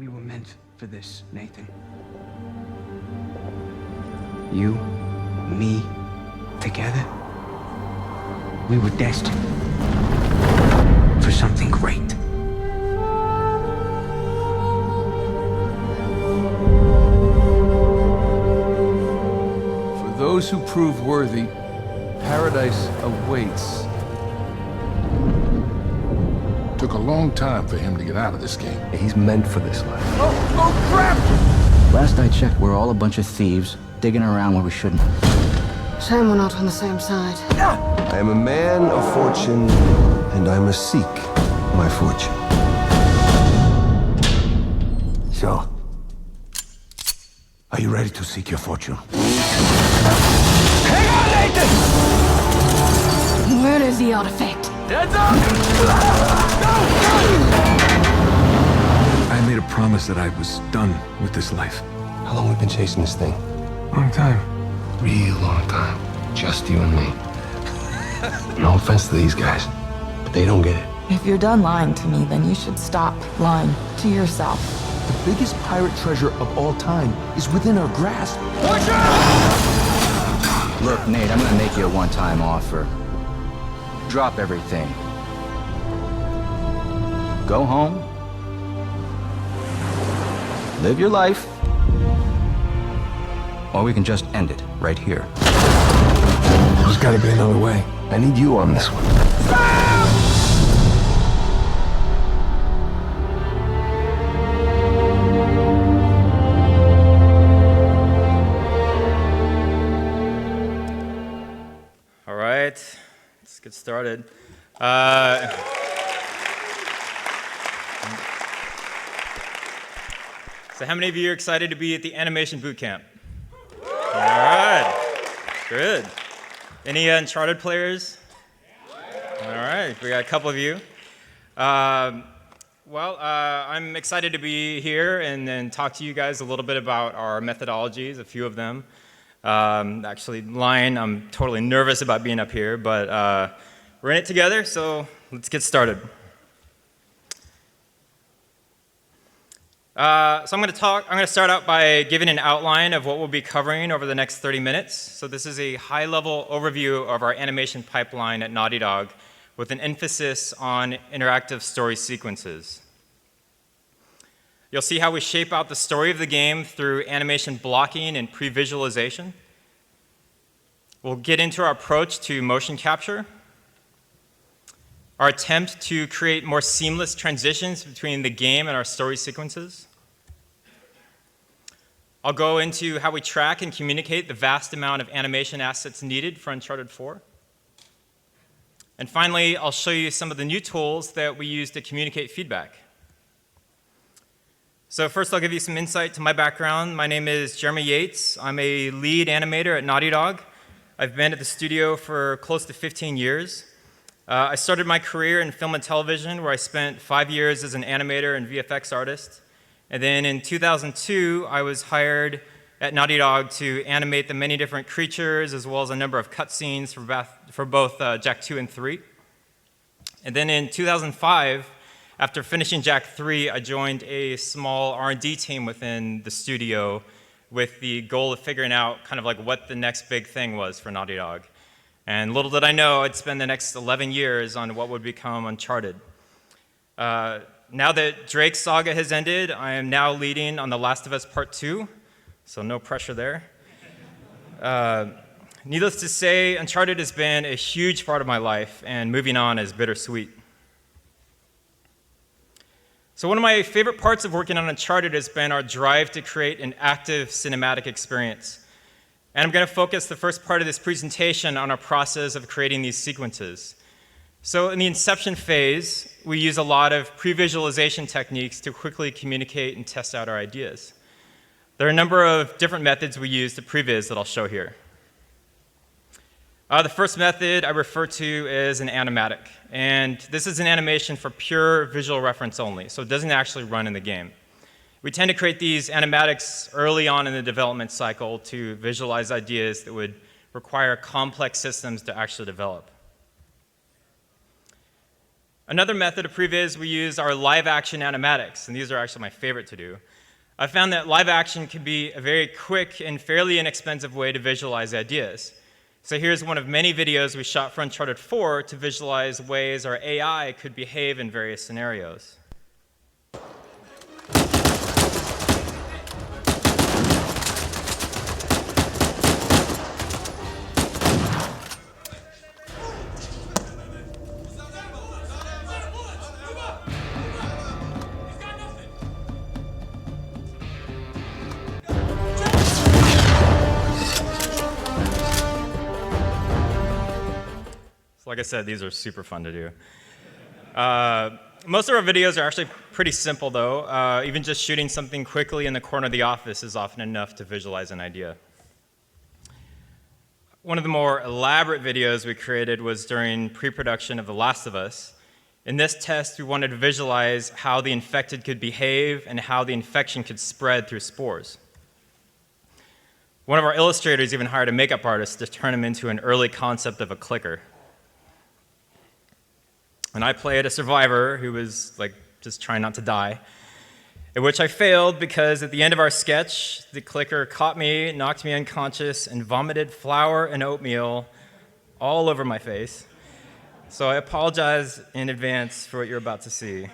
We were meant for this, Nathan. You, me, together. We were destined for something great. For those who prove worthy, paradise awaits. Took a long time for him to get out of this game. He's meant for this life. Oh, crap! Last I checked, we're all a bunch of thieves, digging around where we shouldn't. Shame we're not on the same side. I am a man of fortune, and I must seek my fortune. So, are you ready to seek your fortune? Hang on, Nathan! Where is the artifact? Heads up! I made a promise that I was done with this life. How long have we been chasing this thing? Long time. Real long time. Just you and me. No offense to these guys, but they don't get it. If you're done lying to me, then you should stop lying to yourself. The biggest pirate treasure of all time is within our grasp. Look, Nate, I'm gonna make you a one-time offer. Drop everything. Go home. Live your life. Or we can just end it right here. There's gotta be another way. I need you on this one. All right, let's get started. So how many of you are excited to be at the animation boot camp? All right, good. Any Uncharted players? All right, we got a couple of you. I'm excited to be here and talk to you guys a little bit about our methodologies, a few of them. Actually, lying, I'm totally nervous about being up here, but we're in it together, so let's get started. So I'm going to start out by giving an outline of what we'll be covering over the next 30 minutes. So this is a high-level overview of our animation pipeline at Naughty Dog with an emphasis on interactive story sequences. You'll see how we shape out the story of the game through animation blocking and pre-visualization. We'll get into our approach to motion capture, our attempt to create more seamless transitions between the game and our story sequences. I'll go into how we track and communicate the vast amount of animation assets needed for Uncharted 4. And finally, I'll show you some of the new tools that we use to communicate feedback. So first, I'll give you some insight to my background. My name is Jeremy Yates. I'm a lead animator at Naughty Dog. I've been at the studio for close to 15 years. I started my career in film and television, where I spent 5 years as an animator and VFX artist. And then in 2002, I was hired at Naughty Dog to animate the many different creatures, as well as a number of cutscenes for both Jak 2 and 3. And then in 2005, after finishing Jak 3, I joined a small R&D team within the studio with the goal of figuring out kind of like what the next big thing was for Naughty Dog. And little did I know I'd spend the next 11 years on what would become Uncharted. Now that Drake's saga has ended, I am now leading on The Last of Us Part 2, so no pressure there. Needless to say, Uncharted has been a huge part of my life, and moving on is bittersweet. So one of my favorite parts of working on Uncharted has been our drive to create an active cinematic experience. And I'm going to focus the first part of this presentation on our process of creating these sequences. So in the inception phase, we use a lot of pre-visualization techniques to quickly communicate and test out our ideas. There are a number of different methods we use to previs that I'll show here. The first method I refer to is an animatic. And this is an animation for pure visual reference only, so it doesn't actually run in the game. We tend to create these animatics early on in the development cycle to visualize ideas that would require complex systems to actually develop. Another method of previs we use are live action animatics, and these are actually my favorite to do. I found that live action can be a very quick and fairly inexpensive way to visualize ideas. So here's one of many videos we shot for Uncharted 4 to visualize ways our AI could behave in various scenarios. Like I said, these are super fun to do. Most of our videos are actually pretty simple, though. Even just shooting something quickly in the corner of the office is often enough to visualize an idea. One of the more elaborate videos we created was during pre-production of The Last of Us. In this test, we wanted to visualize how the infected could behave and how the infection could spread through spores. One of our illustrators even hired a makeup artist to turn him into an early concept of a clicker. And I played a survivor who was just trying not to die, at which I failed because at the end of our sketch, the clicker caught me, knocked me unconscious, and vomited flour and oatmeal all over my face. So I apologize in advance for what you're about to see.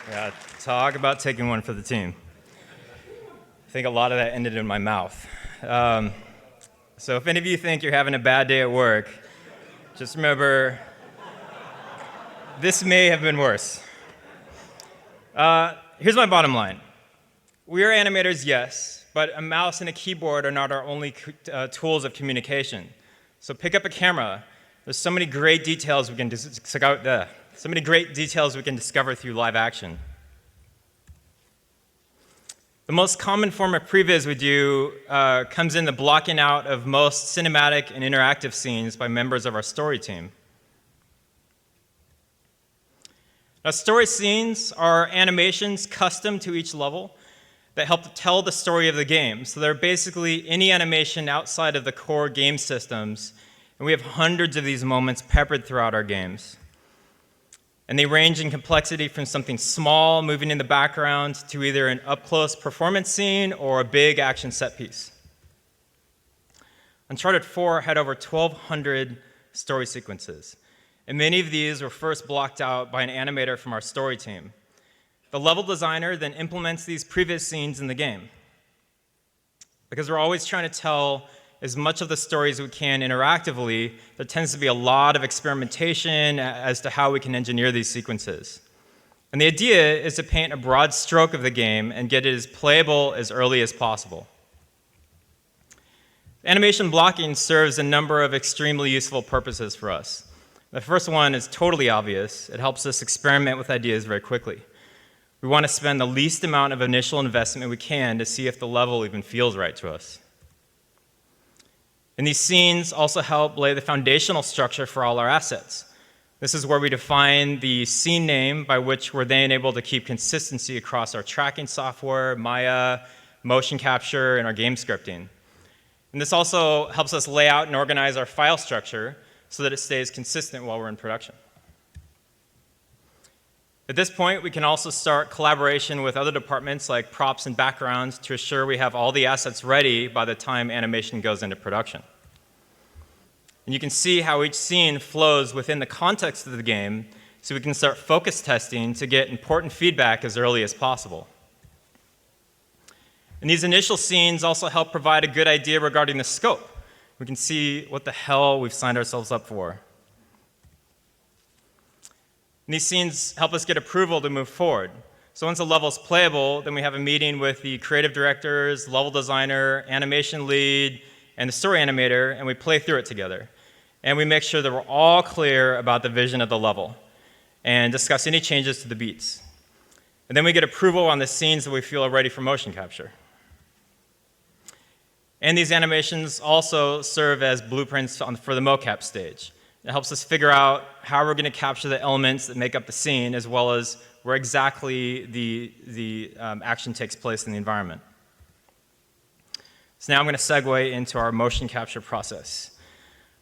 Yeah, talk about taking one for the team. I think a lot of that ended in my mouth. So if any of you think you're having a bad day at work, just remember, this may have been worse. Here's my bottom line. We are animators, yes, but a mouse and a keyboard are not our only tools of communication. So pick up a camera. There's so many great details we can discover through live action. The most common form of previs we do comes in the blocking out of most cinematic and interactive scenes by members of our story team. Now, story scenes are animations custom to each level that help to tell the story of the game. So they're basically any animation outside of the core game systems, and we have hundreds of these moments peppered throughout our games. And they range in complexity from something small moving in the background to either an up-close performance scene or a big action set piece. Uncharted 4 had over 1,200 story sequences, and many of these were first blocked out by an animator from our story team. The level designer then implements these previs scenes in the game. Because we're always trying to tell as much of the story as we can interactively, there tends to be a lot of experimentation as to how we can engineer these sequences. And the idea is to paint a broad stroke of the game and get it as playable as early as possible. Animation blocking serves a number of extremely useful purposes for us. The first one is totally obvious. It helps us experiment with ideas very quickly. We want to spend the least amount of initial investment we can to see if the level even feels right to us. And these scenes also help lay the foundational structure for all our assets. This is where we define the scene name by which we're then able to keep consistency across our tracking software, Maya, motion capture, and our game scripting. And this also helps us lay out and organize our file structure so that it stays consistent while we're in production. At this point, we can also start collaboration with other departments like props and backgrounds to assure we have all the assets ready by the time animation goes into production. And you can see how each scene flows within the context of the game, so we can start focus testing to get important feedback as early as possible. And these initial scenes also help provide a good idea regarding the scope. We can see what the hell we've signed ourselves up for. And these scenes help us get approval to move forward. So once a level's playable, then we have a meeting with the creative directors, level designer, animation lead, and the story animator, and we play through it together. And we make sure that we're all clear about the vision of the level. and discuss any changes to the beats. And then we get approval on the scenes that we feel are ready for motion capture. And these animations also serve as blueprints for the mocap stage. It helps us figure out how we're going to capture the elements that make up the scene, as well as where exactly the action takes place in the environment. So now I'm going to segue into our motion capture process.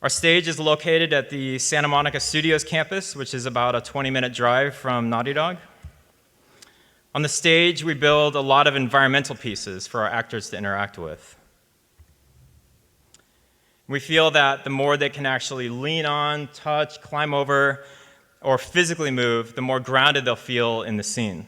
Our stage is located at the Santa Monica Studios campus, which is about a 20-minute drive from Naughty Dog. On the stage, we build a lot of environmental pieces for our actors to interact with. We feel that the more they can actually lean on, touch, climb over, or physically move, the more grounded they'll feel in the scene.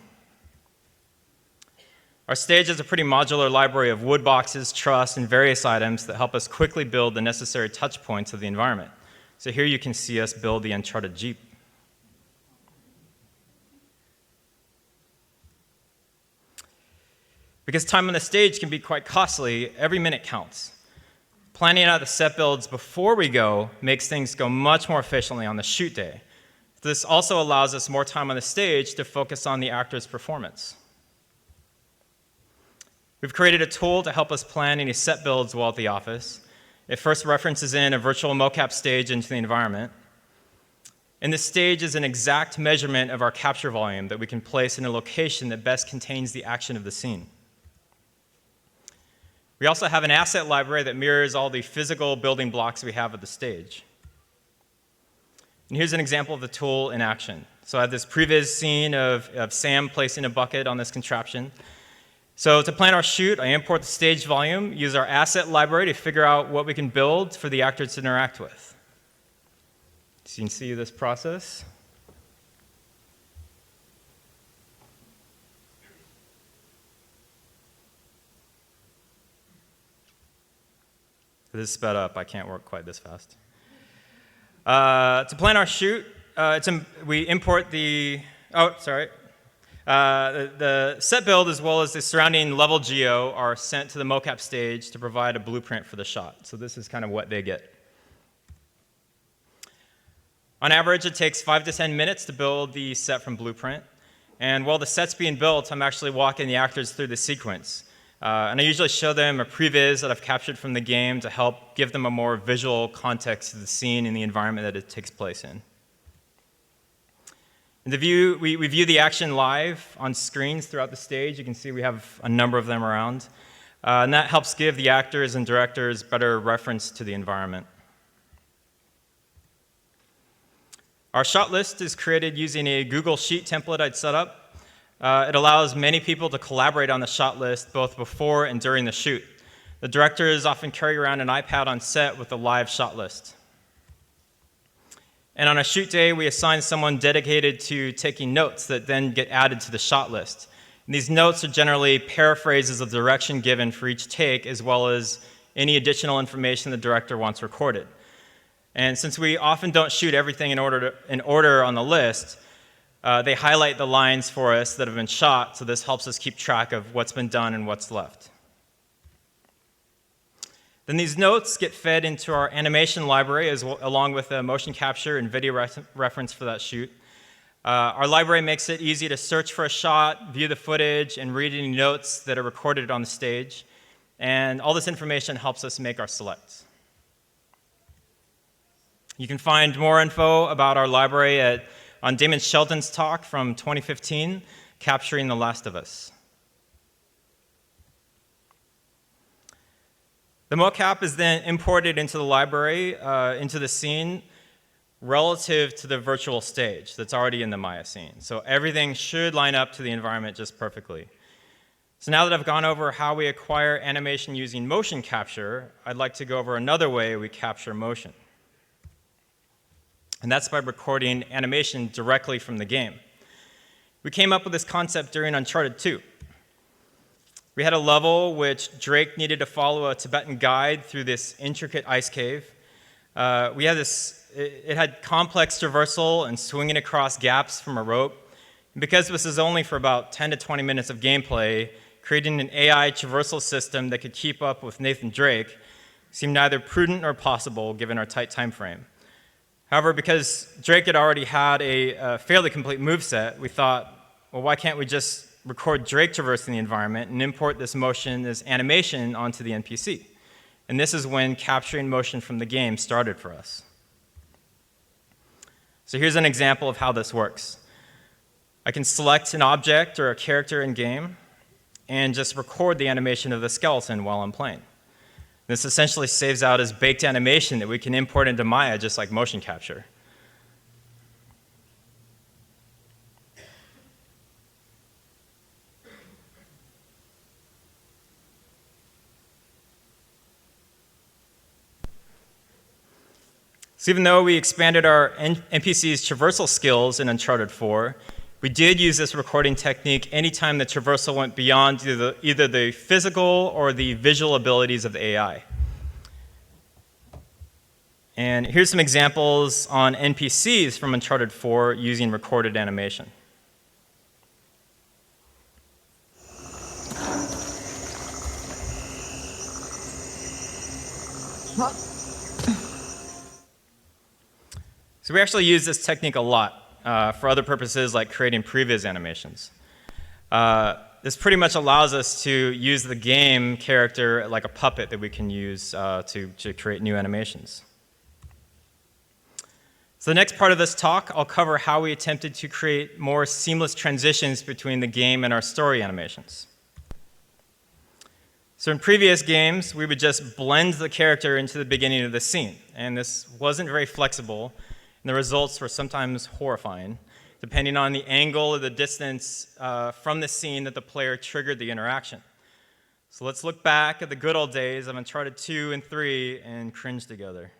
Our stage is a pretty modular library of wood boxes, truss, and various items that help us quickly build the necessary touch points of the environment. So here you can see us build the Uncharted Jeep. Because time on the stage can be quite costly, every minute counts. Planning out the set builds before we go makes things go much more efficiently on the shoot day. This also allows us more time on the stage to focus on the actor's performance. We've created a tool to help us plan any set builds while at the office. It first references in a virtual mocap stage into the environment. And this stage is an exact measurement of our capture volume that we can place in a location that best contains the action of the scene. We also have an asset library that mirrors all the physical building blocks we have at the stage. And here's an example of the tool in action. So I have this previs scene of Sam placing a bucket on this contraption. So to plan our shoot, I import the stage volume, use our asset library to figure out what we can build for the actors to interact with. So you can see this process. This is sped up. I can't work quite this fast. To plan our shoot, we import the set build as well as the surrounding level geo are sent to the mocap stage to provide a blueprint for the shot. So this is kind of what they get. On average, it takes 5 to 10 minutes to build the set from blueprint. And while the set's being built, I'm actually walking the actors through the sequence. And I usually show them a previs that I've captured from the game to help give them a more visual context to the scene and the environment that it takes place in. In the view, we view the action live on screens throughout the stage. You can see we have a number of them around. And that helps give the actors and directors better reference to the environment. Our shot list is created using a Google Sheet template I'd set up. It allows many people to collaborate on the shot list both before and during the shoot. The directors often carry around an iPad on set with a live shot list. And on a shoot day, we assign someone dedicated to taking notes that then get added to the shot list. And these notes are generally paraphrases of the direction given for each take, as well as any additional information the director wants recorded. And since we often don't shoot everything in order on the list, they highlight the lines for us that have been shot, so this helps us keep track of what's been done and what's left. Then these notes get fed into our animation library along with a motion capture and video reference for that shoot. Our library makes it easy to search for a shot, view the footage, and read any notes that are recorded on the stage. And all this information helps us make our selects. You can find more info about our library on Damon Shelton's talk from 2015, Capturing the Last of Us. The mocap is then imported into the library, into the scene, relative to the virtual stage that's already in the Maya scene. So everything should line up to the environment just perfectly. So now that I've gone over how we acquire animation using motion capture, I'd like to go over another way we capture motion. And that's by recording animation directly from the game. We came up with this concept during Uncharted 2. We had a level which Drake needed to follow a Tibetan guide through this intricate ice cave. It had complex traversal and swinging across gaps from a rope. And because this is only for about 10 to 20 minutes of gameplay, creating an AI traversal system that could keep up with Nathan Drake seemed neither prudent nor possible given our tight time frame. However, because Drake had already had a fairly complete moveset, we thought, well, why can't we just record Drake traversing the environment and import this motion, this animation, onto the NPC? And this is when capturing motion from the game started for us. So here's an example of how this works. I can select an object or a character in game and just record the animation of the skeleton while I'm playing. This essentially saves out as baked animation that we can import into Maya just like motion capture. So even though we expanded our NPC's traversal skills in Uncharted 4, we did use this recording technique anytime the traversal went beyond either the physical or the visual abilities of the AI. And here's some examples on NPCs from Uncharted 4 using recorded animation. So we actually use this technique a lot for other purposes like creating previs animations. This pretty much allows us to use the game character like a puppet that we can use to create new animations. So the next part of this talk, I'll cover how we attempted to create more seamless transitions between the game and our story animations. So in previous games, we would just blend the character into the beginning of the scene, and this wasn't very flexible, and the results were sometimes horrifying, depending on the angle or the distance from the scene that the player triggered the interaction. So let's look back at the good old days of Uncharted 2 and 3 and cringe together.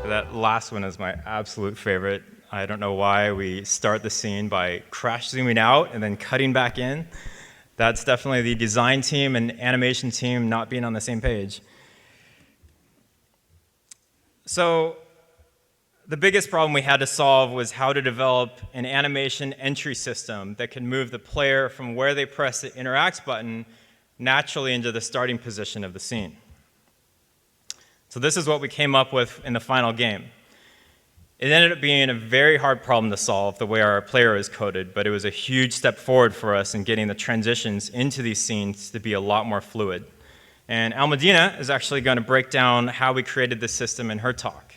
That last one is my absolute favorite. I don't know why we start the scene by crash zooming out and then cutting back in. That's definitely the design team and animation team not being on the same page. So the biggest problem we had to solve was how to develop an animation entry system that could move the player from where they press the interact button naturally into the starting position of the scene. So this is what we came up with in the final game. It ended up being a very hard problem to solve the way our player is coded, but it was a huge step forward for us in getting the transitions into these scenes to be a lot more fluid. And Almudena is actually going to break down how we created this system in her talk.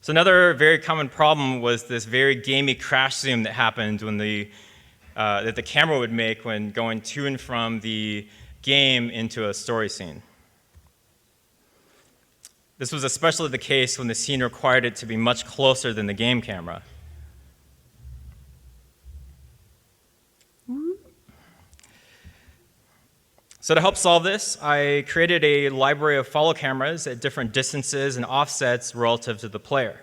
So another very common problem was this very gamey crash zoom that happened when that the camera would make when going to and from the game into a story scene. This was especially the case when the scene required it to be much closer than the game camera. So to help solve this, I created a library of follow cameras at different distances and offsets relative to the player.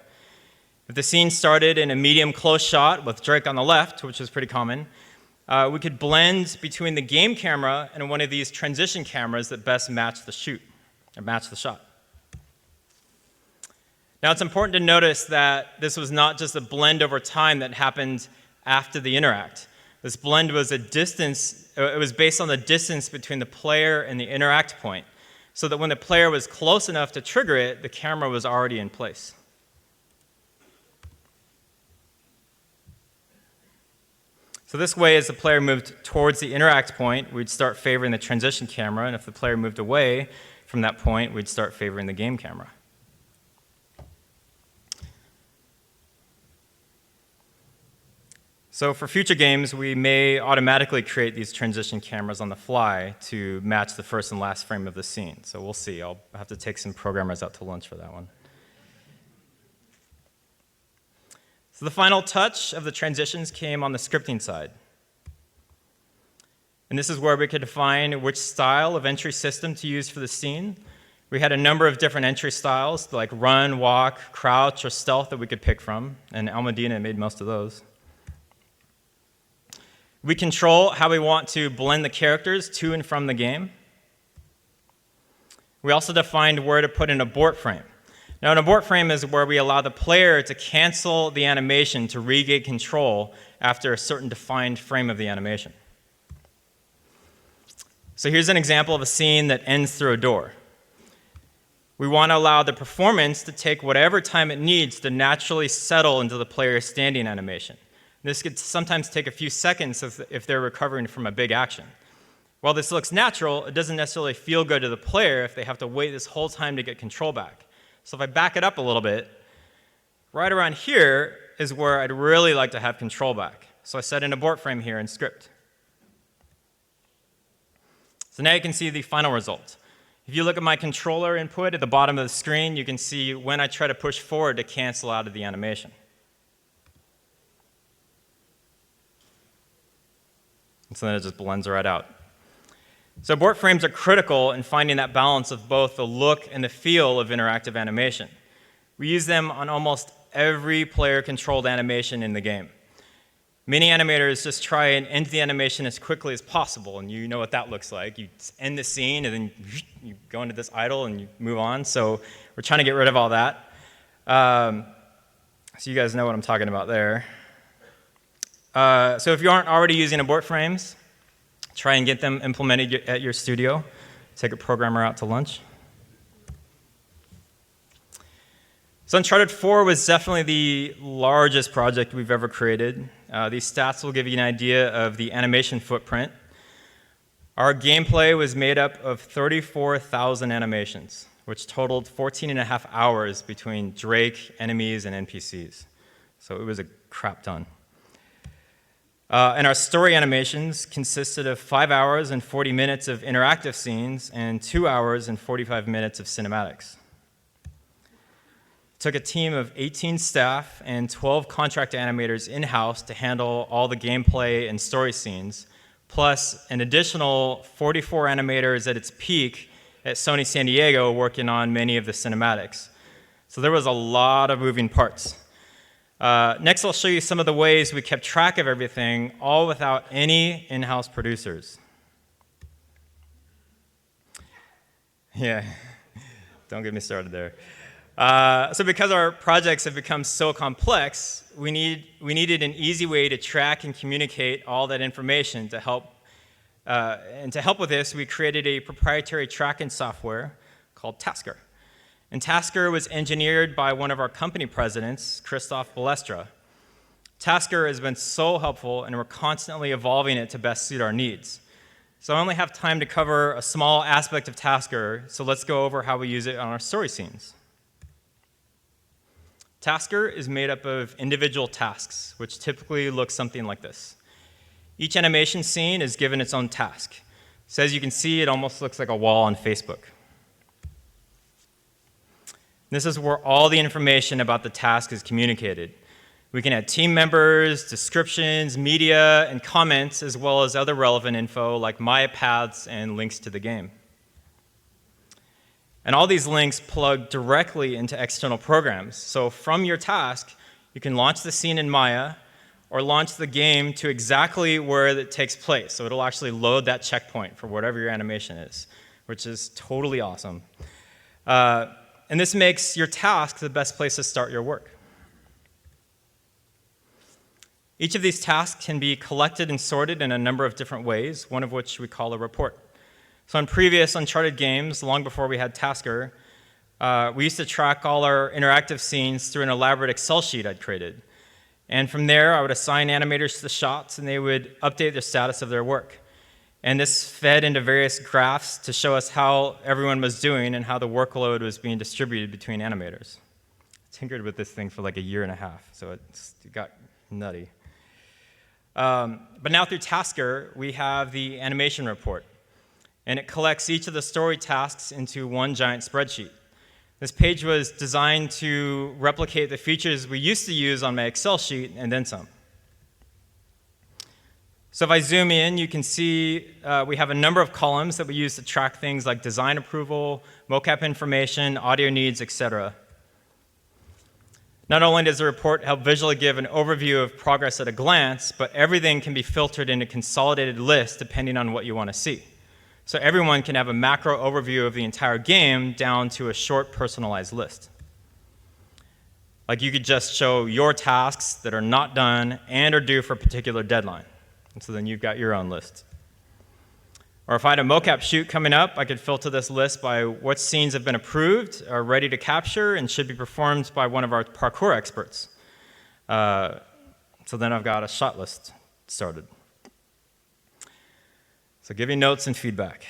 If the scene started in a medium close shot with Drake on the left, which is pretty common, we could blend between the game camera and one of these transition cameras that best match the shot. Now it's important to notice that this was not just a blend over time that happened after the interact. This blend was it was based on the distance between the player and the interact point, so that when the player was close enough to trigger it, the camera was already in place. So this way, as the player moved towards the interact point, we'd start favoring the transition camera, and if the player moved away from that point, we'd start favoring the game camera. So for future games, we may automatically create these transition cameras on the fly to match the first and last frame of the scene. So we'll see. I'll have to take some programmers out to lunch for that one. So the final touch of the transitions came on the scripting side. And this is where we could define which style of entry system to use for the scene. We had a number of different entry styles, like run, walk, crouch, or stealth that we could pick from, and Almudena made most of those. We control how we want to blend the characters to and from the game. We also defined where to put an abort frame. Now, an abort frame is where we allow the player to cancel the animation to regain control after a certain defined frame of the animation. So here's an example of a scene that ends through a door. We want to allow the performance to take whatever time it needs to naturally settle into the player's standing animation. This could sometimes take a few seconds if they're recovering from a big action. While this looks natural, it doesn't necessarily feel good to the player if they have to wait this whole time to get control back. So if I back it up a little bit, right around here is where I'd really like to have control back. So I set an abort frame here in script. So now you can see the final result. If you look at my controller input at the bottom of the screen, you can see when I try to push forward to cancel out of the animation. And so then it just blends right out. So abort frames are critical in finding that balance of both the look and the feel of interactive animation. We use them on almost every player-controlled animation in the game. Many animators just try and end the animation as quickly as possible, and you know what that looks like. You end the scene, and then you go into this idle, and you move on. So we're trying to get rid of all that. So you guys know what I'm talking about there. So if you aren't already using abort frames, try and get them implemented at your studio. Take a programmer out to lunch. So Uncharted 4 was definitely the largest project we've ever created. These stats will give you an idea of the animation footprint. Our gameplay was made up of 34,000 animations, which totaled 14.5 hours between Drake, enemies, and NPCs. So it was a crap ton. And our story animations consisted of 5 hours and 40 minutes of interactive scenes and 2 hours and 45 minutes of cinematics. It took a team of 18 staff and 12 contract animators in-house to handle all the gameplay and story scenes, plus an additional 44 animators at its peak at Sony San Diego working on many of the cinematics. So there was a lot of moving parts. Next, I'll show you some of the ways we kept track of everything, all without any in-house producers. Yeah, don't get me started there. So because our projects have become so complex, we needed an easy way to track and communicate all that information to help. And to help with this, we created a proprietary tracking software called Tasker. And Tasker was engineered by one of our company presidents, Christoph Balestra. Tasker has been so helpful, and we're constantly evolving it to best suit our needs. So I only have time to cover a small aspect of Tasker, so let's go over how we use it on our story scenes. Tasker is made up of individual tasks, which typically look something like this. Each animation scene is given its own task. So as you can see, it almost looks like a wall on Facebook. This is where all the information about the task is communicated. We can add team members, descriptions, media, and comments, as well as other relevant info like my paths and links to the game. And all these links plug directly into external programs. So from your task, you can launch the scene in Maya or launch the game to exactly where it takes place. So it'll actually load that checkpoint for whatever your animation is, which is totally awesome. And this makes your task the best place to start your work. Each of these tasks can be collected and sorted in a number of different ways, one of which we call a report. So in previous Uncharted games, long before we had Tasker, we used to track all our interactive scenes through an elaborate Excel sheet I'd created. And from there, I would assign animators to the shots, and they would update the status of their work. And this fed into various graphs to show us how everyone was doing and how the workload was being distributed between animators. I tinkered with this thing for like a year and a half, so it got nutty. But now through Tasker, we have the animation report. And it collects each of the story tasks into one giant spreadsheet. This page was designed to replicate the features we used to use on my Excel sheet and then some. So if I zoom in, you can see we have a number of columns that we use to track things like design approval, mocap information, audio needs, etc. Not only does the report help visually give an overview of progress at a glance, but everything can be filtered into a consolidated list depending on what you want to see. so everyone can have a macro overview of the entire game down to a short personalized list. Like you could just show your tasks that are not done and are due for a particular deadline. And so then you've got your own list. Or if I had a mocap shoot coming up, I could filter this list by what scenes have been approved, are ready to capture, and should be performed by one of our parkour experts. So then I've got a shot list started. So giving notes and feedback.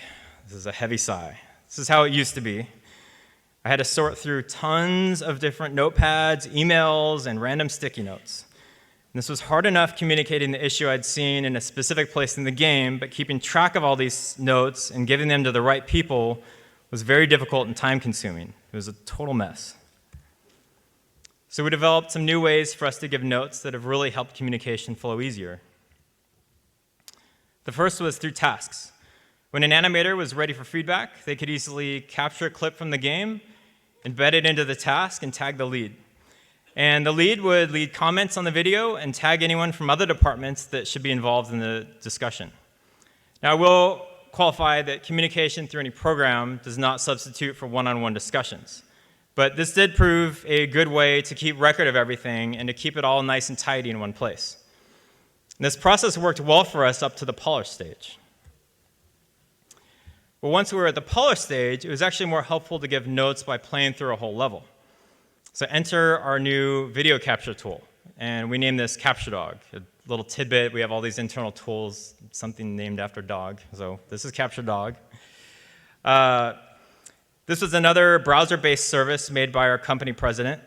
This is a heavy sigh. This is how it used to be. I had to sort through tons of different notepads, emails, and random sticky notes. And this was hard enough communicating the issue I'd seen in a specific place in the game, but keeping track of all these notes and giving them to the right people was very difficult and time-consuming. It was a total mess. So we developed some new ways for us to give notes that have really helped communication flow easier. The first was through tasks. When an animator was ready for feedback, they could easily capture a clip from the game, embed it into the task, and tag the lead. And the lead would lead comments on the video and tag anyone from other departments that should be involved in the discussion. Now, I will qualify that communication through any program does not substitute for one-on-one discussions. But this did prove a good way to keep record of everything and to keep it all nice and tidy in one place. And this process worked well for us up to the polish stage. But once we were at the polish stage, it was actually more helpful to give notes by playing through a whole level. So enter our new video capture tool, and we named this Capture Dog. A little tidbit, we have all these internal tools, something named after dog. So this is Capture Dog. This was another browser-based service made by our company president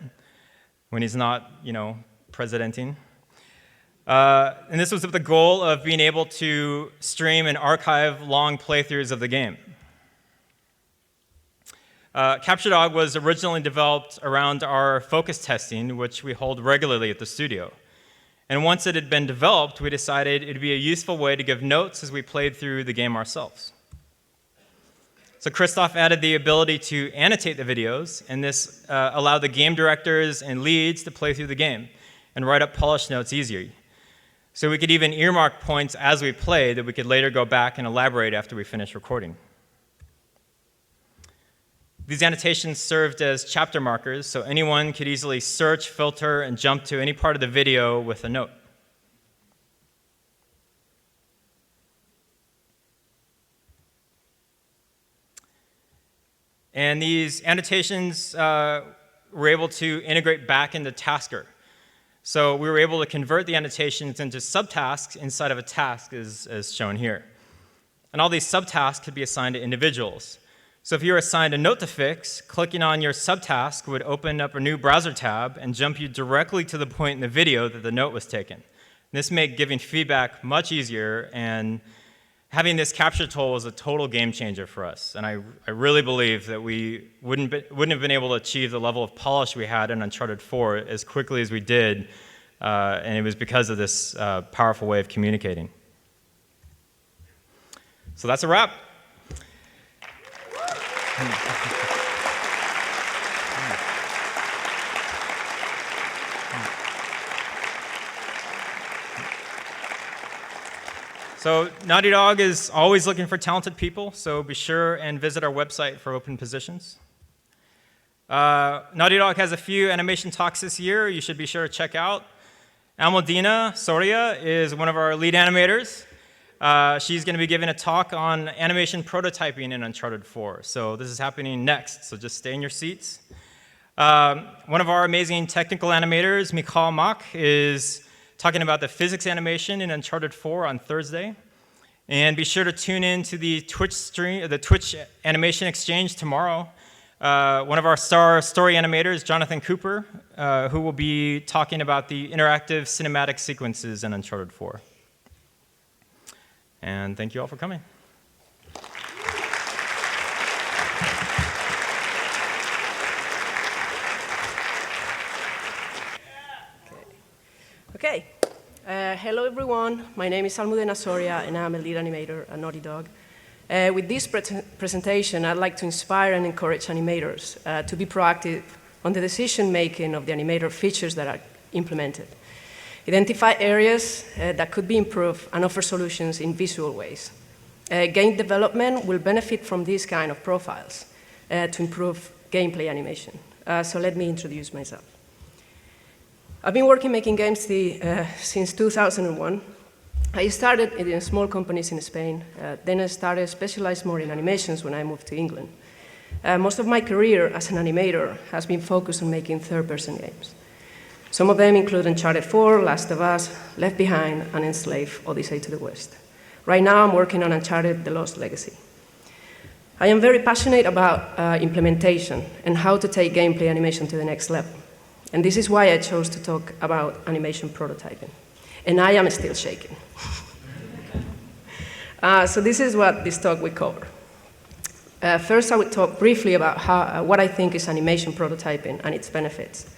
when he's not, presidenting. And this was with the goal of being able to stream and archive long playthroughs of the game. Capture Dog was originally developed around our focus testing, which we hold regularly at the studio. And once it had been developed, we decided it would be a useful way to give notes as we played through the game ourselves. So Christoph added the ability to annotate the videos, and this allowed the game directors and leads to play through the game and write up polish notes easier. So we could even earmark points as we played that we could later go back and elaborate after we finished recording. These annotations served as chapter markers, so anyone could easily search, filter, and jump to any part of the video with a note. And these annotations were able to integrate back into Tasker. So we were able to convert the annotations into subtasks inside of a task, as shown here. And all these subtasks could be assigned to individuals. So if you were assigned a note to fix, clicking on your subtask would open up a new browser tab and jump you directly to the point in the video that the note was taken. This made giving feedback much easier, and having this capture tool was a total game changer for us. And I really believe that we wouldn't have been able to achieve the level of polish we had in Uncharted 4 as quickly as we did, and it was because of this powerful way of communicating. So that's a wrap. So Naughty Dog is always looking for talented people, so be sure and visit our website for open positions. Naughty Dog has a few animation talks this year you should be sure to check out. Almudena Soria is one of our lead animators. She's going to be giving a talk on animation prototyping in Uncharted 4. So this is happening next, so just stay in your seats. One of our amazing technical animators, Michal Mach, is talking about the physics animation in Uncharted 4 on Thursday. And be sure to tune in to the Twitch stream, the Twitch Animation Exchange tomorrow. One of our star story animators, Jonathan Cooper, who will be talking about the interactive cinematic sequences in Uncharted 4. And thank you all for coming. Okay. Hello, everyone. My name is Almudena Soria, and I'm a lead animator at Naughty Dog. With this presentation, I'd like to inspire and encourage animators to be proactive on the decision-making of the animator features that are implemented. Identify areas that could be improved and offer solutions in visual ways. game development will benefit from these kind of profiles to improve gameplay animation. So let me introduce myself. I've been working making games since 2001. I started in small companies in Spain. Then I started specialized more in animations when I moved to England. Most of my career as an animator has been focused on making third-person games. Some of them include Uncharted 4, Last of Us, Left Behind, and Enslaved, Odyssey to the West. Right now, I'm working on Uncharted, The Lost Legacy. I am very passionate about implementation and how to take gameplay animation to the next level. And this is why I chose to talk about animation prototyping. And I am still shaking. So this is what this talk will cover. First, I will talk briefly about what I think is animation prototyping and its benefits.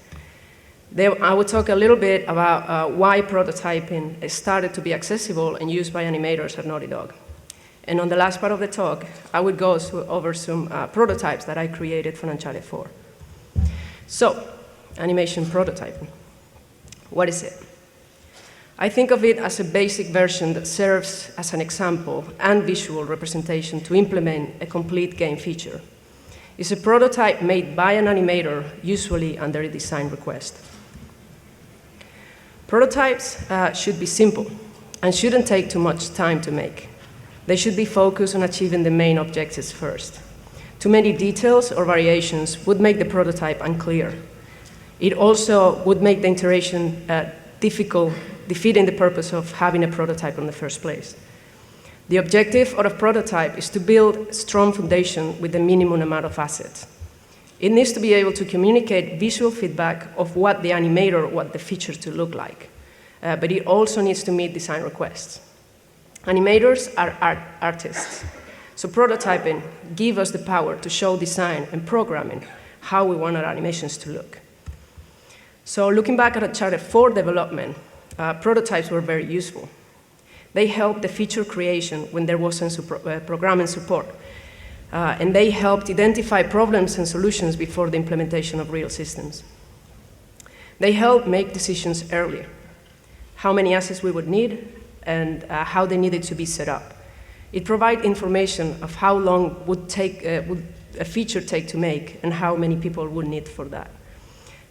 Then I will talk a little bit about why prototyping started to be accessible and used by animators at Naughty Dog. And on the last part of the talk, I will go over some prototypes that I created for Uncharted 4. So, animation prototyping. What is it? I think of it as a basic version that serves as an example and visual representation to implement a complete game feature. It's a prototype made by an animator, usually under a design request. Prototypes should be simple and shouldn't take too much time to make. They should be focused on achieving the main objectives first. Too many details or variations would make the prototype unclear. It also would make the iteration difficult, defeating the purpose of having a prototype in the first place. The objective of a prototype is to build a strong foundation with the minimum amount of assets. It needs to be able to communicate visual feedback of what the animator want the feature to look like, but it also needs to meet design requests. Animators are artists, so prototyping gives us the power to show design and programming how we want our animations to look. So looking back at Uncharted 4 development, prototypes were very useful. They helped the feature creation when there wasn't programming support. And they helped identify problems and solutions before the implementation of real systems. They helped make decisions earlier, how many assets we would need and how they needed to be set up. It provided information of how long would a feature take to make and how many people would need for that.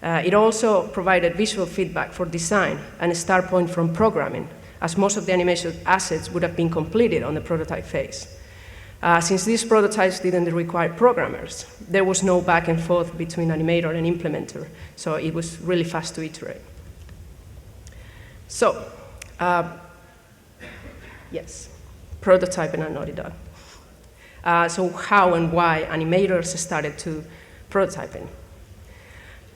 It also provided visual feedback for design and a start point from programming, as most of the animation assets would have been completed on the prototype phase. Since these prototypes didn't require programmers, there was no back and forth between animator and implementer, so it was really fast to iterate. So, yes, prototyping at Naughty Dog. So how and why animators started to prototyping.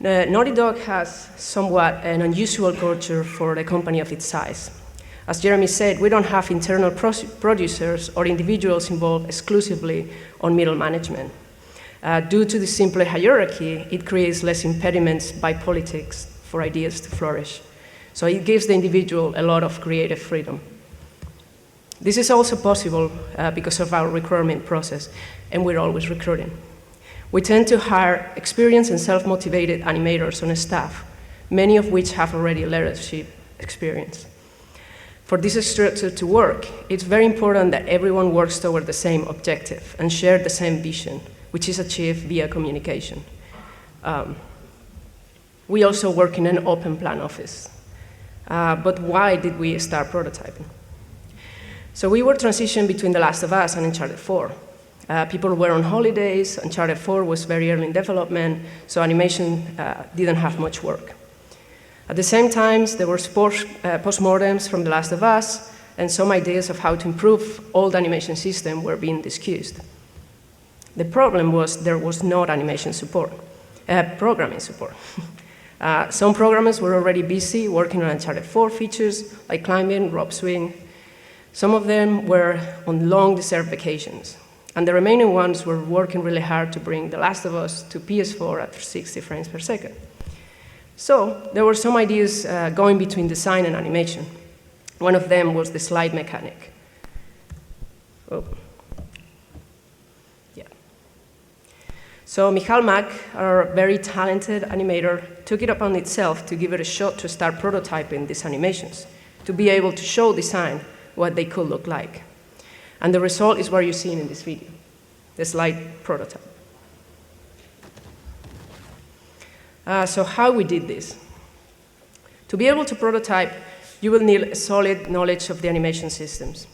Naughty Dog has somewhat an unusual culture for a company of its size. As Jeremy said, we don't have internal producers or individuals involved exclusively on middle management. Due to the simpler hierarchy, it creates less impediments by politics for ideas to flourish. So it gives the individual a lot of creative freedom. This is also possible because of our recruitment process, and we're always recruiting. We tend to hire experienced and self-motivated animators on staff, many of which have already leadership experience. For this structure to work, it's very important that everyone works toward the same objective and share the same vision, which is achieved via communication. We also work in an open plan office. But why did we start prototyping? So we were transitioning between The Last of Us and Uncharted 4. People were on holidays, Uncharted 4 was very early in development, so animation didn't have much work. At the same time, there were postmortems from The Last of Us, and some ideas of how to improve old animation system were being discussed. The problem was there was no animation support, programming support. Some programmers were already busy working on Uncharted 4 features, like climbing, rope swing. Some of them were on long deserved vacations, and the remaining ones were working really hard to bring The Last of Us to PS4 at 60 frames per second. So there were some ideas going between design and animation. One of them was the slide mechanic. Oh. Yeah. So Michal Mack, our very talented animator, took it upon itself to give it a shot to start prototyping these animations, to be able to show design what they could look like. And the result is what you're seeing in this video, the slide prototype. So how we did this? To be able to prototype, you will need a solid knowledge of the animation systems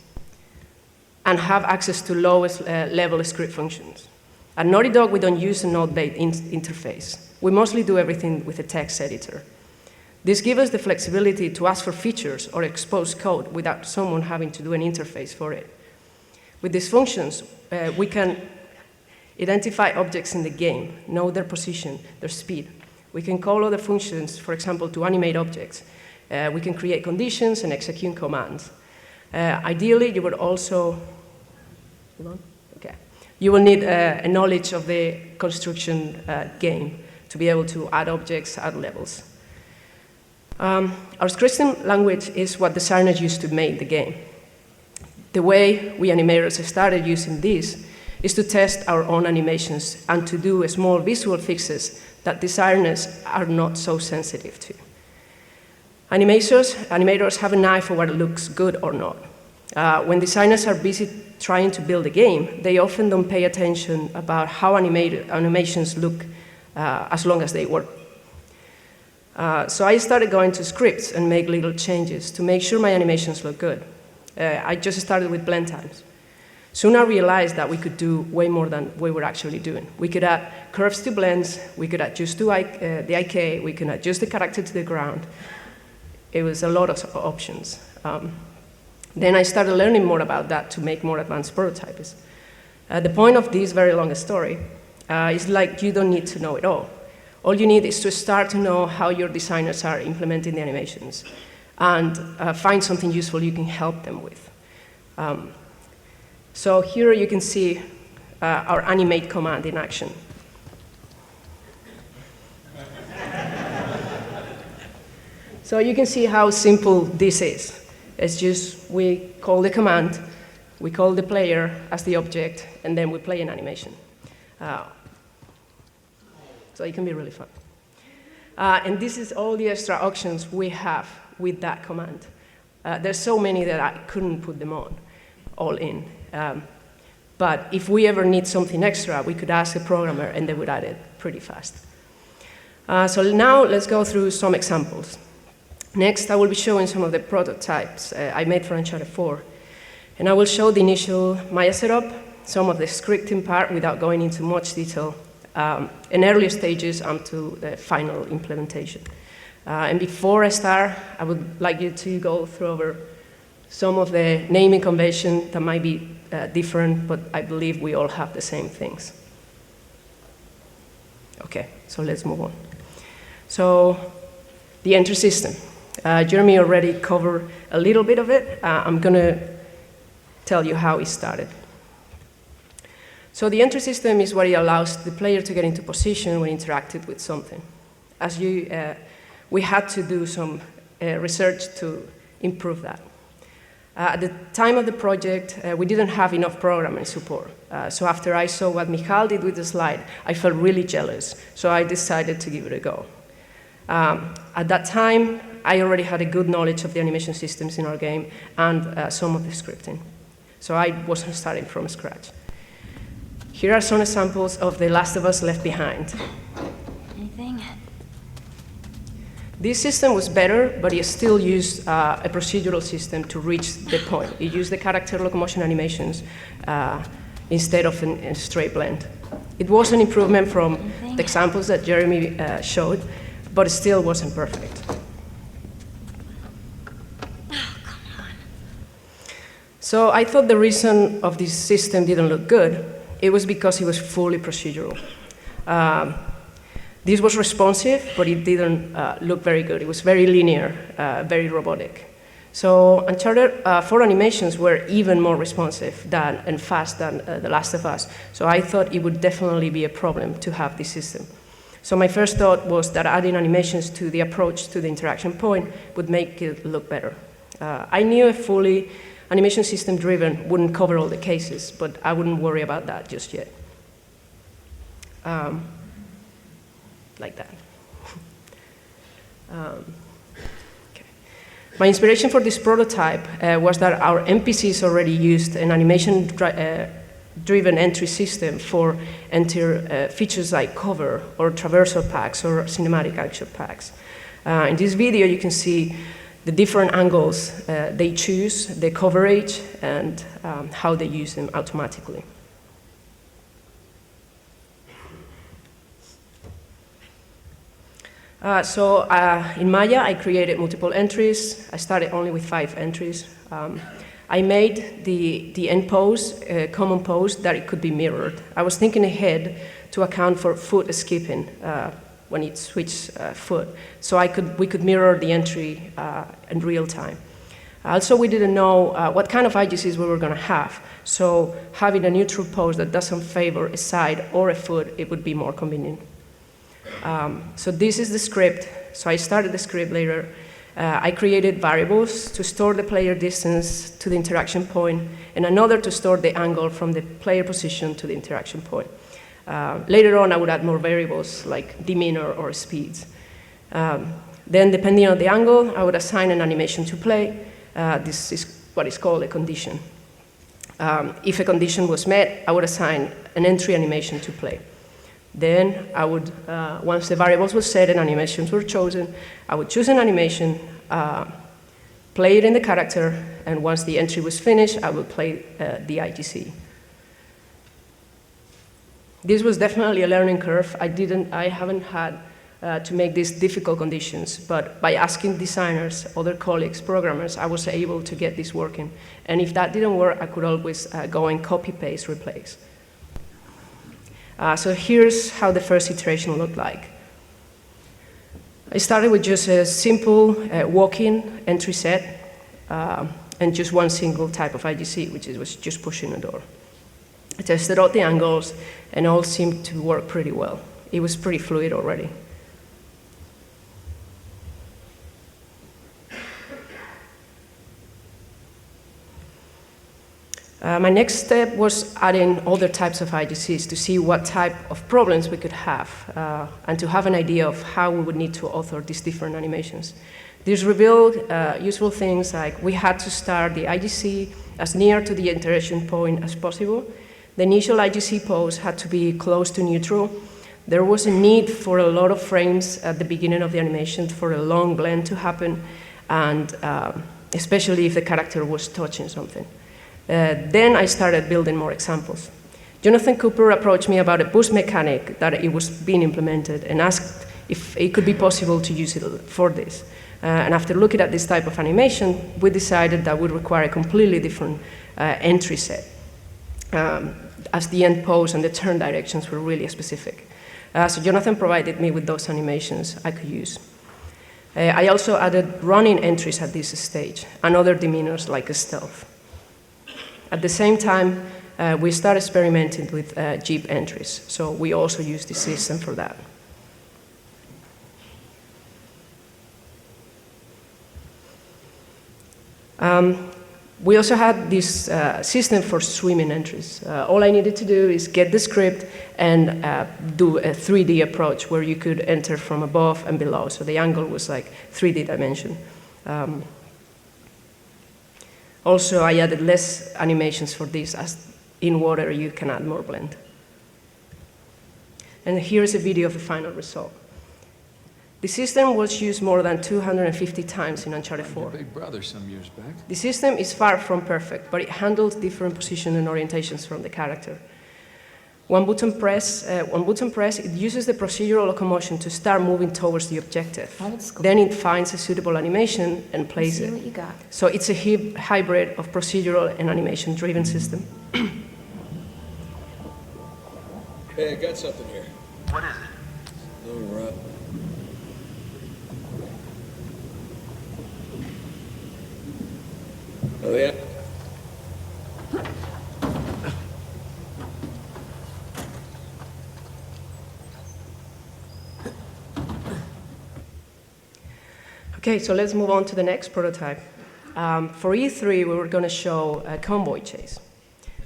and have access to lowest level script functions. At Naughty Dog, we don't use a node-based interface. We mostly do everything with a text editor. This gives us the flexibility to ask for features or expose code without someone having to do an interface for it. With these functions, we can identify objects in the game, know their position, their speed. We can call other functions, for example, to animate objects. We can create conditions and execute commands. Ideally, you would also, hold on, okay. You will need a knowledge of the construction game to be able to add objects, add levels. Our scripting language is what designers used to make the game. The way we animators started using this is to test our own animations and to do small visual fixes that designers are not so sensitive to. Animators have an eye for what looks good or not. When designers are busy trying to build a game, they often don't pay attention about how animations look as long as they work. So I started going to scripts and make little changes to make sure my animations look good. I just started with blend times. Soon I realized that we could do way more than we were actually doing. We could add curves to blends, we could adjust to the IK, we could adjust the character to the ground. It was a lot of options. Then I started learning more about that to make more advanced prototypes. The point of this very long story is like you don't need to know it all. All you need is to start to know how your designers are implementing the animations and find something useful you can help them with. So here you can see our animate command in action. So you can see how simple this is. It's just we call the command, we call the player as the object, and then we play an animation. So it can be really fun. And this is all the extra options we have with that command. There's so many that I couldn't put them all in. But if we ever need something extra, we could ask a programmer and they would add it pretty fast. So now let's go through some examples. Next, I will be showing some of the prototypes I made for Uncharted 4. And I will show the initial Maya setup, some of the scripting part without going into much detail, in earlier stages to the final implementation. And before I start, I would like you to go through over some of the naming convention that might be different, but I believe we all have the same things. Okay, so let's move on. So, the entry system. Jeremy already covered a little bit of it. I'm going to tell you how it started. So the entry system is what it allows the player to get into position when interacted with something. As we had to do some research to improve that. At the time of the project, we didn't have enough programming support. So after I saw what Michal did with the slide, I felt really jealous. So I decided to give it a go. At that time, I already had a good knowledge of the animation systems in our game and some of the scripting. So I wasn't starting from scratch. Here are some examples of The Last of Us Left Behind. Anything? This system was better, but it still used a procedural system to reach the point. It used the character locomotion animations instead of a straight blend. It was an improvement from the examples that Jeremy showed, but it still wasn't perfect. Oh, come on. So I thought the reason of this system didn't look good, it was because it was fully procedural. This was responsive, but it didn't look very good. It was very linear, very robotic. So Uncharted 4 animations were even more responsive and fast than The Last of Us. So I thought it would definitely be a problem to have this system. So my first thought was that adding animations to the approach to the interaction point would make it look better. I knew a fully animation system driven wouldn't cover all the cases, but I wouldn't worry about that just yet. Like that. Okay. My inspiration for this prototype was that our NPCs already used an animation-driven entry system for enter features like cover or traversal packs or cinematic action packs. In this video, you can see the different angles they choose, the coverage, and how they use them automatically. In Maya, I created multiple entries. I started only with 5 entries. I made the end pose a common pose that it could be mirrored. I was thinking ahead to account for foot skipping when it switched foot, so we could mirror the entry in real time. Also, we didn't know what kind of IGCs we were going to have, so having a neutral pose that doesn't favor a side or a foot, it would be more convenient. So this is the script. So I started the script later. I created variables to store the player distance to the interaction point, and another to store the angle from the player position to the interaction point. Later on, I would add more variables like demeanor or speeds. Then, depending on the angle, I would assign an animation to play. This is what is called a condition. If a condition was met, I would assign an entry animation to play. Then I would, once the variables were set and animations were chosen, I would choose an animation, play it in the character, and once the entry was finished, I would play the IGC. This was definitely a learning curve. I haven't had to make these difficult conditions, but by asking designers, other colleagues, programmers, I was able to get this working. And if that didn't work, I could always go and copy, paste, replace. So here's how the first iteration looked like. I started with just a simple walk-in entry set and just one single type of IGC, which was just pushing a door. I tested out the angles, and all seemed to work pretty well. It was pretty fluid already. My next step was adding other types of IGCs to see what type of problems we could have and to have an idea of how we would need to author these different animations. This revealed useful things like we had to start the IGC as near to the interaction point as possible. The initial IGC pose had to be close to neutral. There was a need for a lot of frames at the beginning of the animation for a long blend to happen, and especially if the character was touching something. Then I started building more examples. Jonathan Cooper approached me about a boost mechanic that it was being implemented and asked if it could be possible to use it for this. And after looking at this type of animation, we decided that would require a completely different entry set, as the end pose and the turn directions were really specific. So Jonathan provided me with those animations I could use. I also added running entries at this stage and other demeanors like a stealth. At the same time, we started experimenting with Jeep entries, so we also used the system for that. We also had this system for swimming entries. All I needed to do is get the script and do a 3D approach where you could enter from above and below, so the angle was like 3D dimension. Also, I added less animations for this, as in water you can add more blend. And here's a video of the final result. The system was used more than 250 times in Uncharted 4. Big Brother some years back. The system is far from perfect, but it handles different positions and orientations from the character. One button press, it uses the procedural locomotion to start moving towards the objective. Then it finds a suitable animation and plays it. What you got. So it's a hybrid of procedural and animation-driven system. Hey, I got something here. What is it? No, Rob. Oh, yeah? Okay, so let's move on to the next prototype. For E3, we were going to show a convoy chase.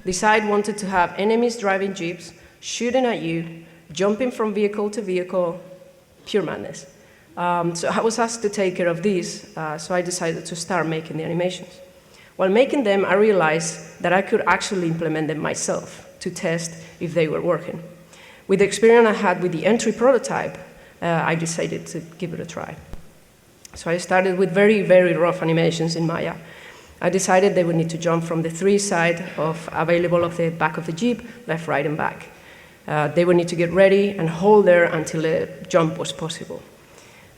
The site wanted to have enemies driving jeeps, shooting at you, jumping from vehicle to vehicle, pure madness. So I was asked to take care of this, so I decided to start making the animations. While making them, I realized that I could actually implement them myself to test if they were working. With the experience I had with the entry prototype, I decided to give it a try. So I started with very, very rough animations in Maya. I decided they would need to jump from the 3 sides available of the back of the Jeep, left, right, and back. They would need to get ready and hold there until a jump was possible.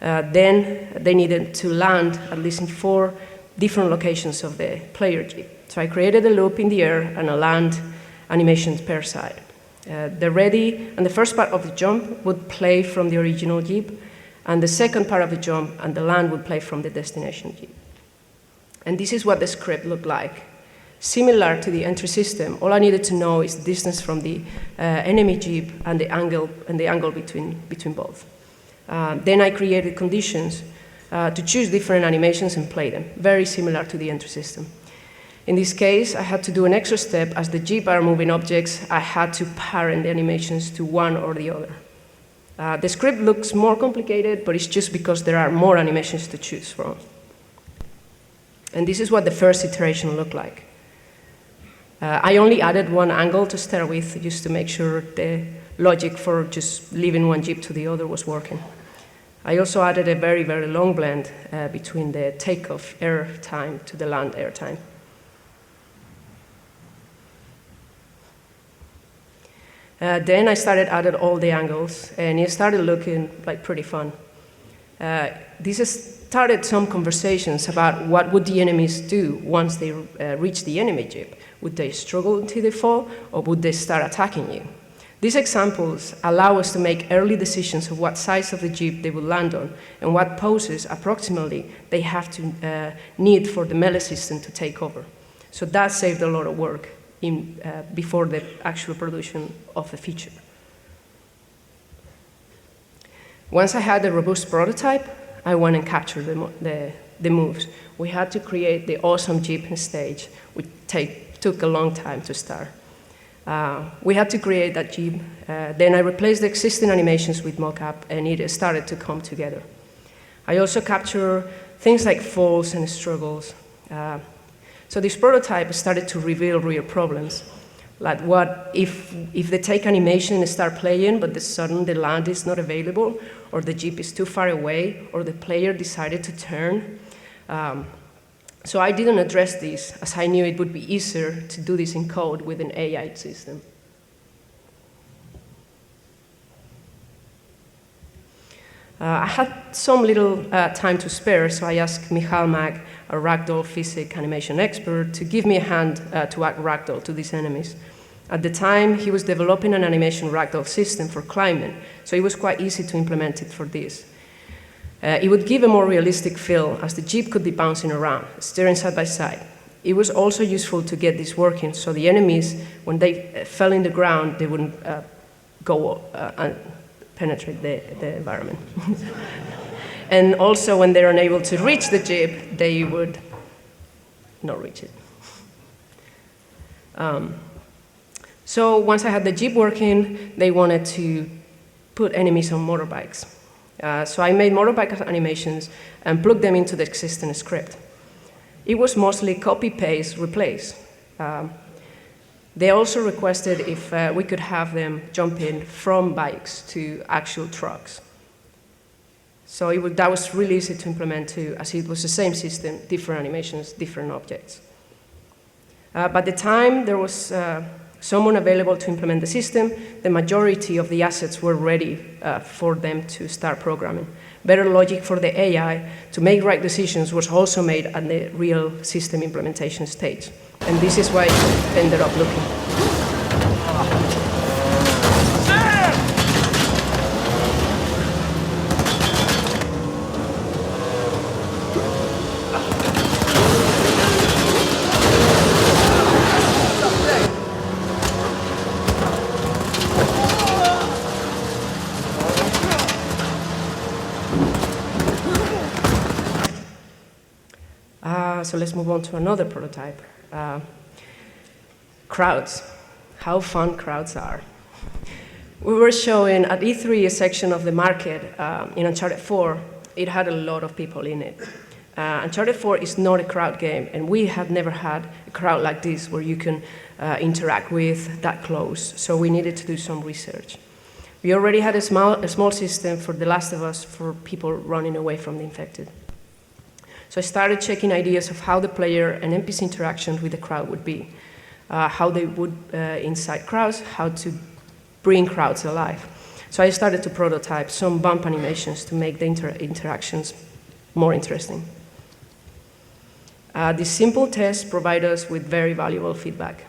Then they needed to land at least in 4 different locations of the player Jeep. So I created a loop in the air and a land animations per side. The ready and the first part of the jump would play from the original Jeep, and the second part of the jump and the land would play from the destination Jeep. And this is what the script looked like. Similar to the entry system, all I needed to know is the distance from the enemy Jeep and the angle between both. Then I created conditions to choose different animations and play them, very similar to the entry system. In this case, I had to do an extra step. As the Jeep are moving objects, I had to parent the animations to one or the other. The script looks more complicated, but it's just because there are more animations to choose from. And this is what the first iteration looked like. I only added one angle to start with, just to make sure the logic for just leaving one Jeep to the other was working. I also added a very, very long blend between the takeoff air time to the land air time. Then I started adding all the angles, and it started looking like pretty fun. This has started some conversations about what would the enemies do once they reach the enemy Jeep. Would they struggle until they fall, or would they start attacking you? These examples allow us to make early decisions of what size of the Jeep they will land on and what poses approximately they have to need for the melee system to take over. So that saved a lot of work before the actual production of the feature. Once I had a robust prototype, I went and captured the moves. We had to create the awesome Jeep stage, which took a long time to start. We had to create that Jeep. Then I replaced the existing animations with mockup, and it started to come together. I also capture things like falls and struggles. So this prototype started to reveal real problems. Like what if they take animation and start playing, but suddenly the land is not available, or the Jeep is too far away, or the player decided to turn. So I didn't address this, as I knew it would be easier to do this in code with an AI system. I had some little time to spare, so I asked Michal Mag, a ragdoll physics animation expert, to give me a hand to add ragdoll to these enemies. At the time, he was developing an animation ragdoll system for climbing, so it was quite easy to implement it for this. It would give a more realistic feel, as the Jeep could be bouncing around, steering side by side. It was also useful to get this working, so the enemies, when they fell in the ground, they wouldn't go and penetrate the environment. And also, when they're unable to reach the Jeep, they would not reach it. So once I had the Jeep working, they wanted to put enemies on motorbikes. So I made motorbike animations and plugged them into the existing script. It was mostly copy, paste, replace. They also requested if we could have them jump in from bikes to actual trucks. So that was really easy to implement too, as it was the same system, different animations, different objects. By the time there was someone available to implement the system, the majority of the assets were ready for them to start programming. Better logic for the AI to make right decisions was also made at the real system implementation stage. And this is why it ended up looking. So let's move on to another prototype. Crowds, how fun crowds are. We were showing at E3 a section of the market in Uncharted 4, it had a lot of people in it. Uncharted 4 is not a crowd game, and we have never had a crowd like this where you can interact with that close, so we needed to do some research. We already had a small system for The Last of Us for people running away from the infected. So I started checking ideas of how the player and NPC interactions with the crowd would be, how they would incite crowds, how to bring crowds alive. So I started to prototype some bump animations to make the interactions more interesting. This simple test provided us with very valuable feedback.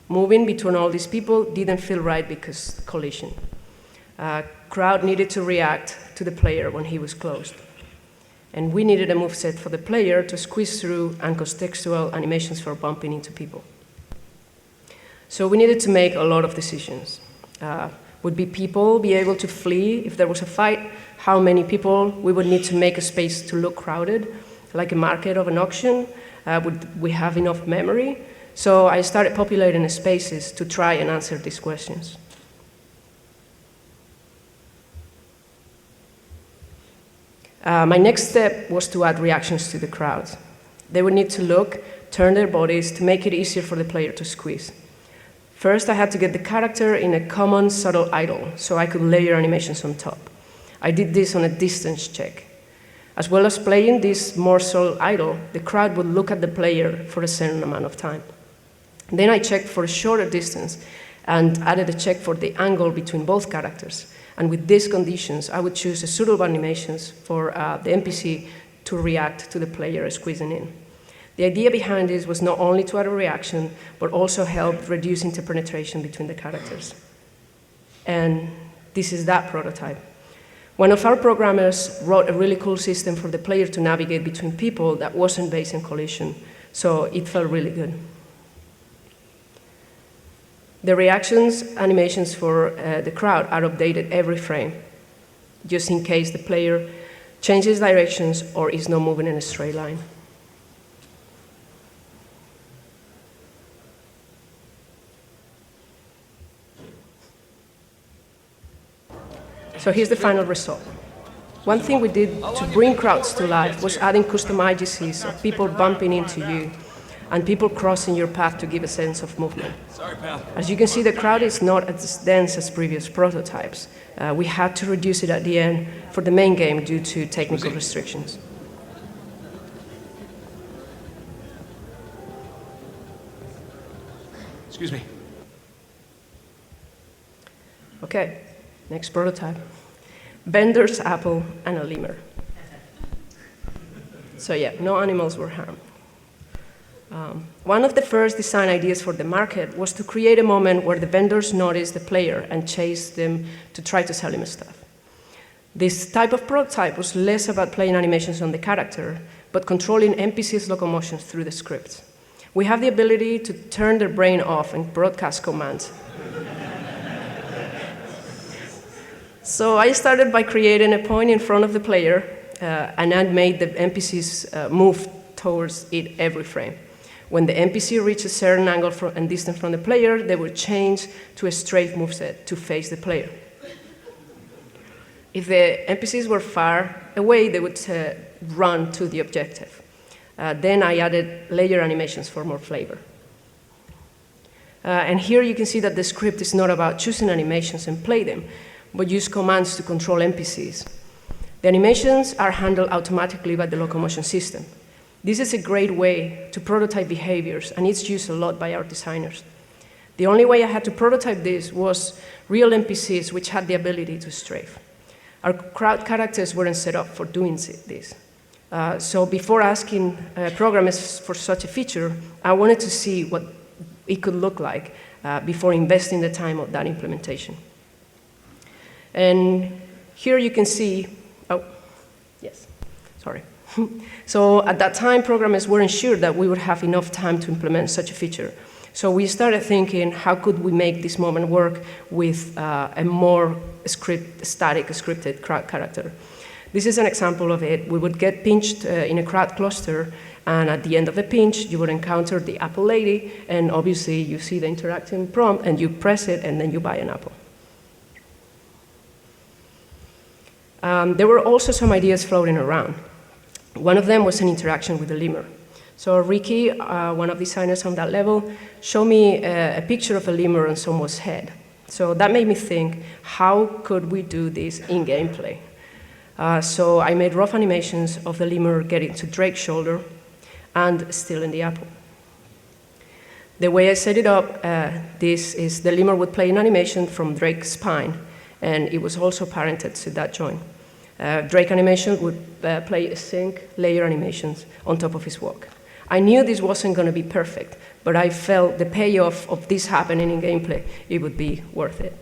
Moving between all these people didn't feel right because collision. Crowd needed to react to the player when he was closed. And we needed a moveset for the player to squeeze through and contextual animations for bumping into people. So we needed to make a lot of decisions. Would people be able to flee if there was a fight? How many people? We would need to make a space to look crowded, like a market of an auction. Would we have enough memory? So I started populating spaces to try and answer these questions. My next step was to add reactions to the crowd. They would need to look, turn their bodies to make it easier for the player to squeeze. First, I had to get the character in a common subtle idle, so I could layer animations on top. I did this on a distance check. As well as playing this more subtle idle, the crowd would look at the player for a certain amount of time. Then I checked for a shorter distance and added a check for the angle between both characters. And with these conditions, I would choose a suitable animations for the NPC to react to the player squeezing in. The idea behind this was not only to add a reaction, but also help reduce interpenetration between the characters. And this is that prototype. One of our programmers wrote a really cool system for the player to navigate between people that wasn't based in collision, so it felt really good. The reactions animations for the crowd are updated every frame, just in case the player changes directions or is not moving in a straight line. So here's the final result. One thing we did to bring crowds to life was adding custom IGCs of people bumping into you and people crossing your path to give a sense of movement. Sorry, pal. As you can see, the crowd is not as dense as previous prototypes. We had to reduce it at the end for the main game due to technical restrictions. Excuse me. Okay, next prototype. Bender's apple and a lemur. So yeah, no animals were harmed. One of the first design ideas for the market was to create a moment where the vendors notice the player and chase them to try to sell him stuff. This type of prototype was less about playing animations on the character, but controlling NPCs' locomotions through the script. We have the ability to turn their brain off and broadcast commands. So I started by creating a point in front of the player, and I made the NPCs move towards it every frame. When the NPC reached a certain angle and distance from the player, they would change to a strafe moveset to face the player. If the NPCs were far away, they would run to the objective. Then I added layer animations for more flavor. And here you can see that the script is not about choosing animations and play them, but use commands to control NPCs. The animations are handled automatically by the locomotion system. This is a great way to prototype behaviors, and it's used a lot by our designers. The only way I had to prototype this was real NPCs which had the ability to strafe. Our crowd characters weren't set up for doing this. So before asking programmers for such a feature, I wanted to see what it could look like before investing the time of that implementation. And here you can see, oh, yes, sorry. So at that time, programmers weren't sure that we would have enough time to implement such a feature. So we started thinking, how could we make this moment work with a more static scripted crowd character? This is an example of it. We would get pinched in a crowd cluster, and at the end of the pinch, you would encounter the apple lady, and obviously you see the interacting prompt, and you press it, and then you buy an apple. There were also some ideas floating around. One of them was an interaction with the lemur. So Ricky, one of the designers on that level, showed me a picture of a lemur on someone's head. So that made me think, how could we do this in gameplay? So I made rough animations of the lemur getting to Drake's shoulder and stealing the apple. The way I set it up, this is the lemur would play an animation from Drake's spine, and it was also parented to that joint. Drake animation would play sync layer animations on top of his walk. I knew this wasn't going to be perfect, but I felt the payoff of this happening in gameplay, it would be worth it.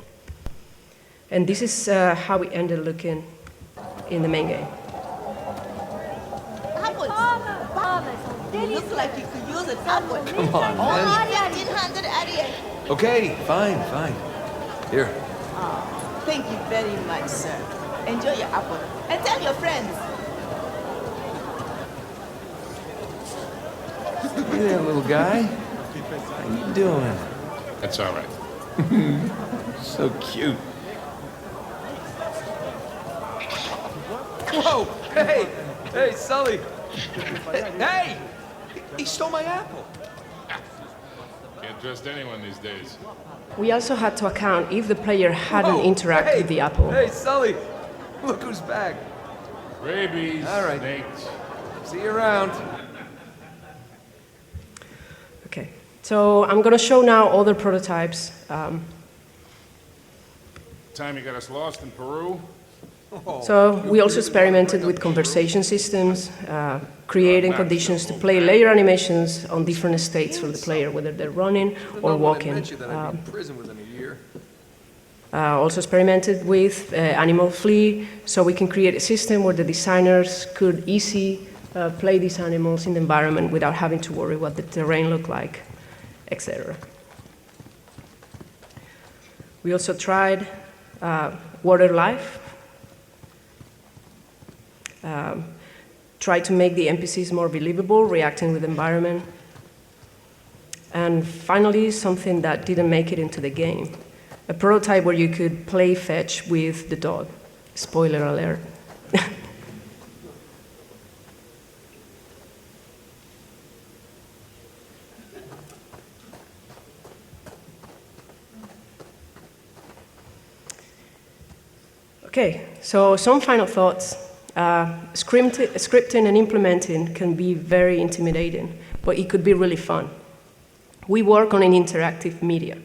And this is how it ended looking in the main game. They look like you could use an apple. Come on, man. Only 1,588. Okay, fine. Here. Oh, thank you very much, sir. Enjoy your apple. And tell your friends. Hey there, little guy. How you doing? That's all right. So cute. Whoa! Hey, Sully! Hey! He stole my apple! Can't trust anyone these days. We also had to account if the player hadn't interacted with the apple. Hey, Sully! Look who's back. Rabies. All right. Snakes. See you around. Okay, so I'm going to show now other prototypes. Time you got us lost in Peru? So we also experimented with conversation systems, creating conditions to play layer animations on different states for the player, whether they're running or walking. Also experimented with Animal Flea, so we can create a system where the designers could easily play these animals in the environment without having to worry what the terrain looked like, etc. We also tried water life. Try to make the NPCs more believable, reacting with the environment. And finally, something that didn't make it into the game, a prototype where you could play fetch with the dog. Spoiler alert. Okay, so some final thoughts. Scripting and implementing can be very intimidating, but it could be really fun. We work on an interactive media,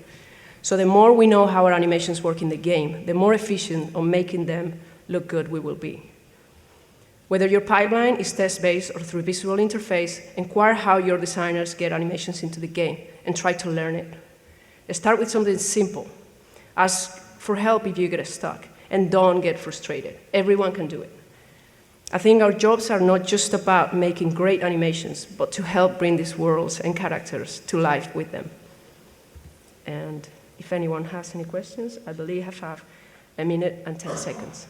so the more we know how our animations work in the game, the more efficient on making them look good we will be. Whether your pipeline is test-based or through visual interface, inquire how your designers get animations into the game and try to learn it. Start with something simple. Ask for help if you get stuck, and don't get frustrated. Everyone can do it. I think our jobs are not just about making great animations, but to help bring these worlds and characters to life with them. And if anyone has any questions, I believe I have 1 minute and 10 seconds.